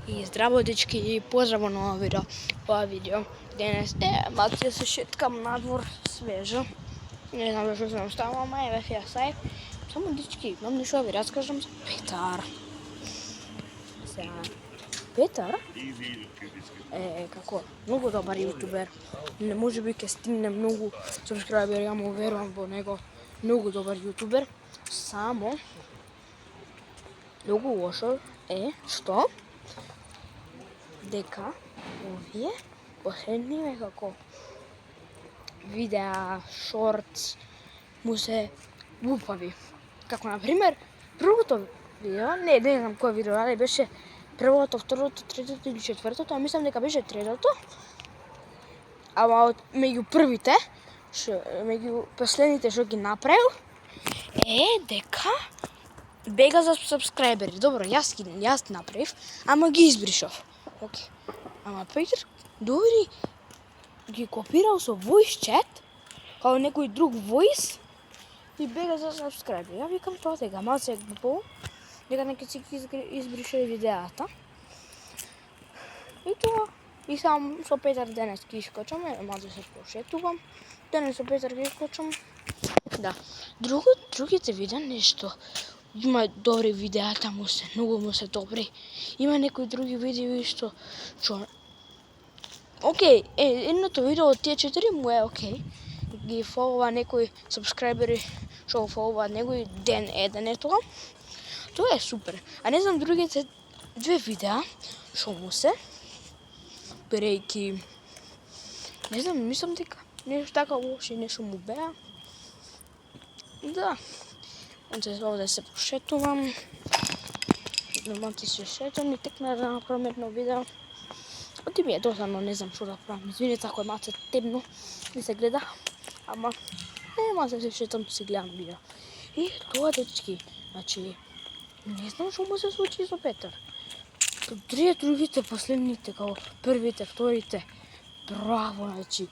И здраво дечки, и поздраво на ова видео. Денес малце се шеткам надвор свежо. Не знам зашто се оставам, ама еве ја сај. Само дечки, имам нешто да ви раскажам за Петар. Сега, Петар е како многу добар јутубер. Не може би ќе стигне многу сабскрајбери, ама верувам во него. Многу добар јутубер. Само многу лошо е што дека овие последниве како видеа, шортс му се глупави. Како например првото видео, не знам кој видео, але беше првото, второто, третото или четвртото, а мислам дека беше третото. Ама меѓу првите, меѓу последните што ги направил е дека бега за сабскрајбери. Добро, јас направив, ама ги избришав. Океј. Ама Петар дури ги копирал со voice chat, као некој друг voice, и бега за сабскрајбери. Ја викам тоа сега, малце е глупо, дека не ќе си избрише видеата. И тоа, и сам со Петар денес ќе искочам, малце се пошетувам. Денес со Петар ќе искочам. Да. Другите видеа нешто. Има добри видеа, таму се, многу му се добри. Има некои други видеи што океј, едното видео од тие 4 му е океј. Ги фолова некои сабскрајбери што го фоловаат некој ден еден е тоа. Тоа е супер. А не знам другите две видеа што му се, берејќи не знам, мислам дека нешто така лошо, нешто му беа. Да. Овде се пошетувам. Малце се шетам и текна да направам едно видео. Оти ми е досадно, не знам што да правам. Извинете ако е малце темно и се гледа, ама малце се шетам, си гледам видео. И тоа дечки, значи, не знам што му се случи со Петар. Другите последните, као првите, вторите, браво, значи,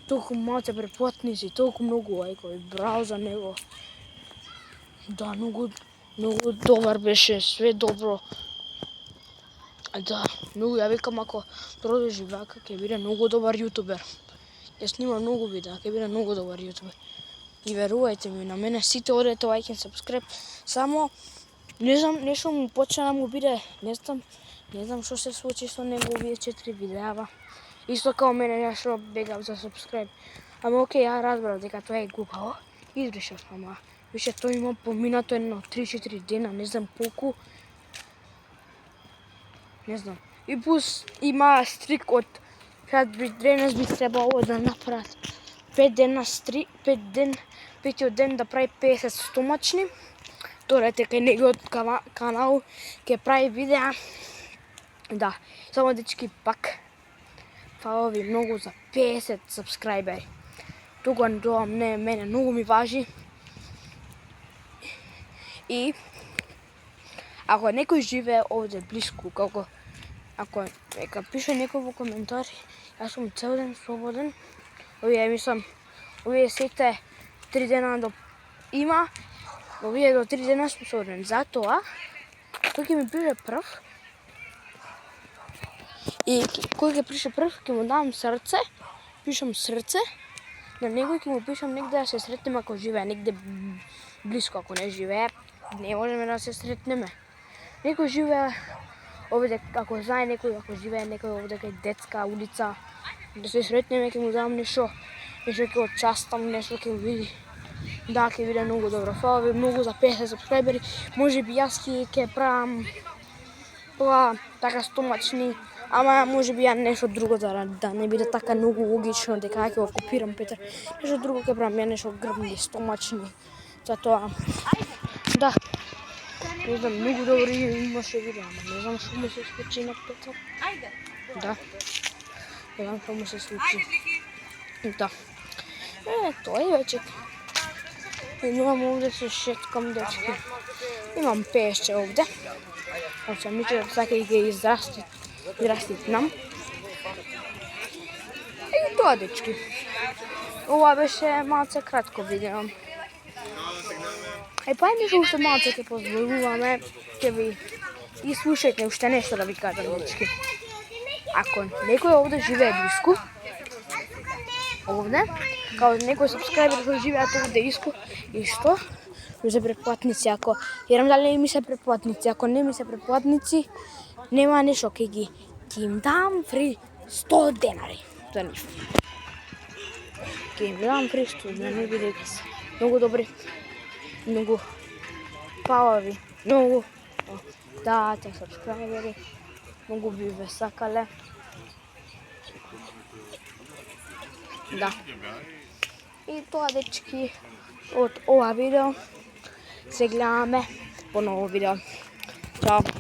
толку малце препlatници, толку многу лајкови, браво за него. Да, многу добар беше, све добро. Да, многу, ја викам ако продолжи вака, ќе биде многу добар јутубер. Ќе снима многу видеа, ќе биде многу добар јутубер. И верувајте ми, на мене сите одете лајк и сабскрајб. Само, не знам, нешто му почна да му биде, не знам што се случи со него овие 4 видеава. Исто као мене, нешто бегав за сабскрајб. Ама океј, ја разбрав дека тоа е глупаво. Избришав, ама више тоа има поминато едно 3-4 дена, не знам колку. Не знам. И плюс има стрик од денес би требало да направат 5 дена петиот ден да прави 50 стомачни. Дорете кај неговиот канал ќе прави видеа. Да, само дечки пак фала ви многу за 50 сабскрајбери. Тоа не мене многу ми важи. И ако некој живее овде блиску, ако пише некој во коментари, јас сум цел ден слободен. Овие сите 3 дена има, овие до 3 дена сум слободен. Затоа, кој ќе ми пише прв, и кој ќе пише прв, ќе му дам срце, пишам срце, на некој ќе му пишам негде да се сретнеме ако живее негде блиско, ако не живее, не можеме да се сретнеме. Некој живее овде, ако знае некој, ако живее некој овде кај детска улица, да се сретнеме, ќе му дам нешто ќе го частам, нешто ќе види. Да, ќе биде многу добро. Фала ви многу за 50 сабскрајбери. Може би јас ќе правам така стомачни, ама може би ја нешто друго да не биде така многу логично дека ќе го копирам Петар. Нешто друго ќе правам, ја нешто грбни, стомачни. Затоа, да. Не знам, многу добри имаше видео, ама не знам што му се случи на Петар. Да. Не знам што му се случи. Да. Тоа е вече. Имам овде се шеткам дечки. Имам пешче овде. Од самите сака и ги израстит нам. И тоа дечки. Ова беше малце кратко видео. Па нешто уште малце ќе поздравуваме, ќе ви И слушајте уште нешто да ви кажам, дечки. Ако некој овде живее близко, овде, као некој сабскрајбер кој живеат овде исто, ми се претплатници, ако јерам дали ми се претплатници, ако не ми се претплатници, нема нешто, ќе им дам фри 100 денари за нив. Ќе им дам фри 100 денари, бидејќи се многу добри, многу палави, многу дате сабскрајбери, многу би ве сакале. Да. И тоа, дечки, од ова видео се гледаме по ново видео. Чао!